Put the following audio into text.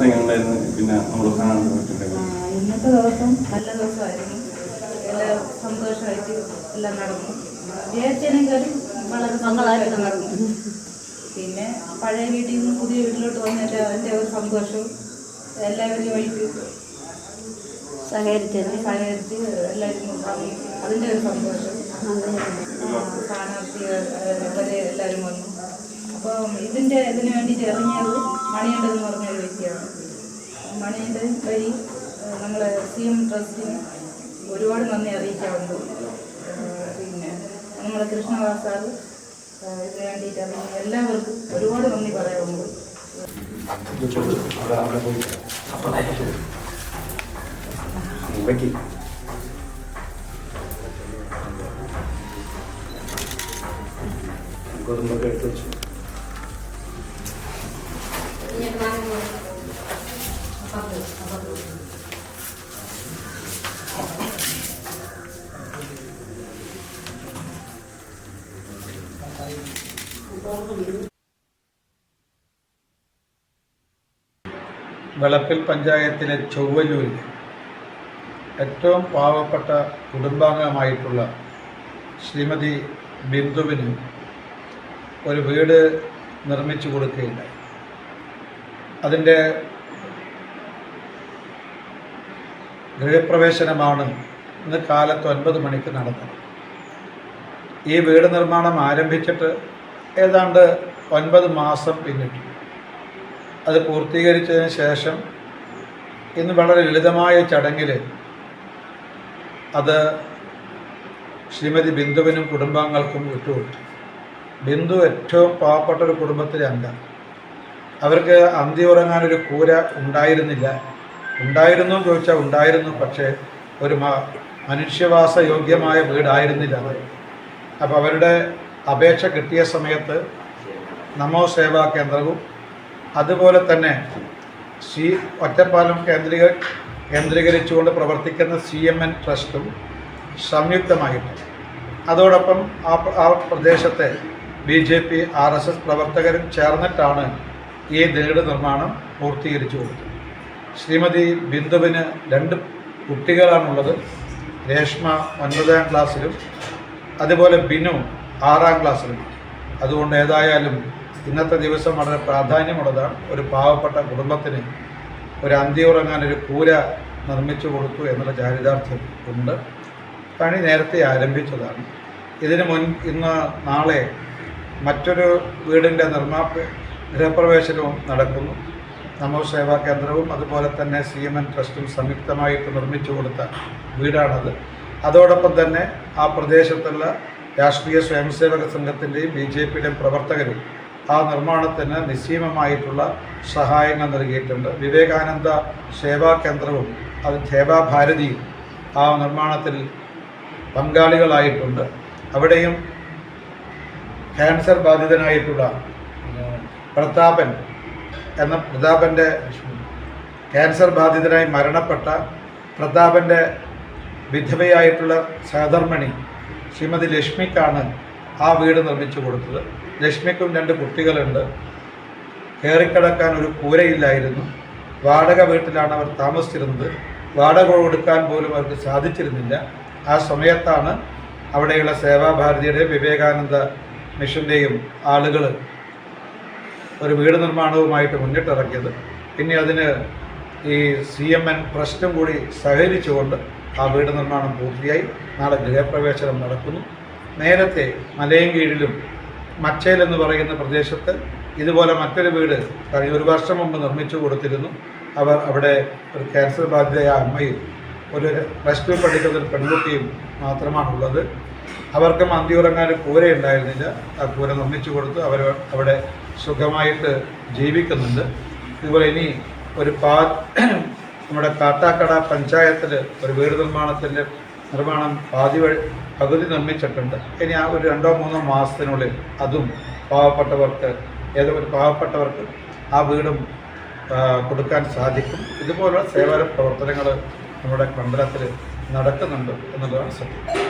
എങ്ങനെ ഉണ്ടായിരുന്നു? പിന്നെ നമ്മൾ കാണാൻ പറ്റുന്നത് ഇന്നത്തെ ദിവസം നല്ല ദിവസമായിരുന്നു. എല്ലാം സന്തോഷമായിട്ട് എല്ലാം നടന്നു. വിചാരിച്ചതിനേക്കാളും വളരെ സന്തോഷമായിട്ട് നടന്നു. പിന്നെ പഴയ വീട്ടിൽ നിന്ന് പുതിയ വീട്ടിലോട്ട് വന്നിട്ട് അതിൻ്റെ ഒരു സന്തോഷവും എല്ലാവരുമായിട്ട് സഹകരിച്ച് എല്ലാവരും അതിൻ്റെ ഒരു സന്തോഷം. സ്ഥാനാർത്ഥി വരെ എല്ലാവരും വന്നു. അപ്പം ഇതിന് വേണ്ടിയിട്ട് ഇറങ്ങിയത് മണികണ്ഠൻ എന്ന് പറഞ്ഞൊരു വ്യക്തിയാണ്. മണികണ്ഠൻ വഴി നമ്മൾ CM ട്രസ്റ്റിന് ഒരുപാട് നന്ദി അറിയിക്കാറുണ്ട്. പിന്നെ നമ്മുടെ കൃഷ്ണദാസ് സാർ ഇതിന് വേണ്ടിയിട്ട് എല്ലാവർക്കും ഒരുപാട് നന്ദി പറയാറുണ്ട്. കുടുംബമൊക്കെ എടുത്തു വെച്ചു. വെളപ്പിൽ പഞ്ചായത്തിലെ ചൊവ്വല്ലൂരിൽ ഏറ്റവും പാവപ്പെട്ട കുടുംബാംഗമായിട്ടുള്ള ശ്രീമതി ബിന്ദുവിന് ഒരു വീട് നിർമ്മിച്ചു കൊടുക്കുകയുണ്ടായി. അതിൻ്റെ ഗൃഹപ്രവേശനമാണ് ഇന്ന് കാലത്ത് 9 മണിക്ക് നടന്നത്. ഈ വീട് നിർമ്മാണം ആരംഭിച്ചിട്ട് ഏതാണ്ട് 9 മാസം പിന്നിട്ടു. അത് പൂർത്തീകരിച്ചതിന് ശേഷം ഇന്ന് വളരെ ലളിതമായ ചടങ്ങിൽ അത് ശ്രീമതി ബിന്ദുവിനും കുടുംബാംഗങ്ങൾക്കും വിട്ടുകൊടുത്തു. ബിന്ദു ഏറ്റവും പാവപ്പെട്ട ഒരു കുടുംബത്തിലെ അംഗം. അവർക്ക് അന്തി ഉറങ്ങാനൊരു കൂര ഉണ്ടായിരുന്നില്ല. ഉണ്ടായിരുന്നു എന്ന് ചോദിച്ചാൽ ഉണ്ടായിരുന്നു, പക്ഷേ ഒരു മനുഷ്യവാസ യോഗ്യമായ വീടായിരുന്നില്ല. അപ്പോൾ അവരുടെ അപേക്ഷ കിട്ടിയ സമയത്ത് നമോ സേവാ കേന്ദ്രവും അതുപോലെ തന്നെ ഒറ്റപ്പാലം കേന്ദ്രീകരിച്ചുകൊണ്ട് പ്രവർത്തിക്കുന്ന CMN ട്രസ്റ്റും സംയുക്തമായിട്ട് അതോടൊപ്പം ആ പ്രദേശത്തെ BJP RSS പ്രവർത്തകരും ചേർന്നിട്ടാണ് ഈ വീട് നിർമ്മാണം പൂർത്തീകരിച്ചു കൊടുത്തത്. ശ്രീമതി ബിന്ദുവിന് 2 കുട്ടികളാണുള്ളത്. രേഷ്മ 9ാം ക്ലാസ്സിലും അതുപോലെ ബിനു 6ാം ക്ലാസ്സിലും. അതുകൊണ്ട് ഏതായാലും ഇന്നത്തെ ദിവസം വളരെ പ്രാധാന്യമുള്ളതാണ്. ഒരു പാവപ്പെട്ട കുടുംബത്തിന് ഒരു അന്തി ഉറങ്ങാൻ ഒരു കൂര നിർമ്മിച്ചു കൊടുത്തു എന്നുള്ള ചാരിതാർത്ഥ്യം ഉണ്ട്. പണി നേരത്തെ ആരംഭിച്ചതാണ്. ഇന്ന് നാളെ മറ്റൊരു വീടിൻ്റെ ഗൃഹപ്രവേശനവും നടക്കുന്നു. നമോ സേവാ കേന്ദ്രവും അതുപോലെ തന്നെ CMN ട്രസ്റ്റും സംയുക്തമായിട്ട് നിർമ്മിച്ചു കൊടുത്ത വീടാണത്. അതോടൊപ്പം തന്നെ ആ പ്രദേശത്തുള്ള രാഷ്ട്രീയ സ്വയംസേവക സംഘത്തിൻ്റെയും BJPയുടെയും പ്രവർത്തകരും ആ നിർമ്മാണത്തിന് നിസ്സീമമായിട്ടുള്ള സഹായങ്ങൾ നൽകിയിട്ടുണ്ട്. വിവേകാനന്ദ സേവാ കേന്ദ്രവും അത് സേവാഭാരതിയും ആ നിർമ്മാണത്തിൽ പങ്കാളികളായിട്ടുണ്ട്. അവിടെയും ക്യാൻസർ ബാധിതനായിട്ടുള്ള പ്രതാപൻ്റെ ക്യാൻസർ ബാധിതനായി മരണപ്പെട്ട പ്രതാപൻ്റെ വിധവയായിട്ടുള്ള സഹധർമ്മിണി ശ്രീമതി ലക്ഷ്മിക്കാണ് ആ വീട് നിർമ്മിച്ചു കൊടുത്തത്. ലക്ഷ്മിക്കും 2 കുട്ടികളുണ്ട്. കയറിക്കിടക്കാൻ ഒരു കൂരയില്ലായിരുന്നു. വാടക വീട്ടിലാണ് അവർ താമസിച്ചിരുന്നത്. വാടക കൊടുക്കാൻ പോലും അവർക്ക് സാധിച്ചിരുന്നില്ല. ആ സമയത്താണ് അവിടെയുള്ള സേവാഭാരതിയുടെയും വിവേകാനന്ദ മിഷൻ്റെയും ആളുകൾ ഒരു വീട് നിർമ്മാണവുമായിട്ട് മുന്നിട്ടിറക്കിയത്. പിന്നെ അതിന് ഈ CMN ട്രസ്റ്റും കൂടി സഹകരിച്ചുകൊണ്ട് ആ വീട് നിർമ്മാണം പൂർത്തിയായി. നാളെ ഗൃഹപ്രവേശനം നടക്കുന്നു. നേരത്തെ മലയൻകീഴിലും മച്ചയിൽ എന്ന് പറയുന്ന പ്രദേശത്ത് ഇതുപോലെ മറ്റൊരു വീട് കഴിഞ്ഞ 1 വർഷം മുമ്പ് നിർമ്മിച്ചു കൊടുത്തിരുന്നു. അവർ അവിടെ ഒരു ക്യാൻസർ ബാധിതയായ അമ്മയും ഒരു +2 പഠിക്കുന്ന ഒരു പെൺകുട്ടിയും മാത്രമാണുള്ളത്. അവർക്കും അന്തി ഉറങ്ങാൻ കൂര ഉണ്ടായിരുന്നില്ല. ആ കൂര നിർമ്മിച്ചു കൊടുത്ത് അവർ അവിടെ സുഖമായിട്ട് ജീവിക്കുന്നുണ്ട്. ഇതുപോലെ ഇനി ഒരു നമ്മുടെ കാട്ടാക്കട പഞ്ചായത്തിൽ ഒരു വീട് നിർമ്മാണം പകുതി നിർമ്മിച്ചിട്ടുണ്ട്. ഇനി ആ ഒരു 2-3 മാസത്തിനുള്ളിൽ അതും പാവപ്പെട്ടവർക്ക് ആ വീടും കൊടുക്കാൻ സാധിക്കും. ഇതുപോലുള്ള സേവന പ്രവർത്തനങ്ങൾ നമ്മുടെ മണ്ഡലത്തിൽ നടക്കുന്നുണ്ട് എന്നുള്ളതാണ് സത്യം.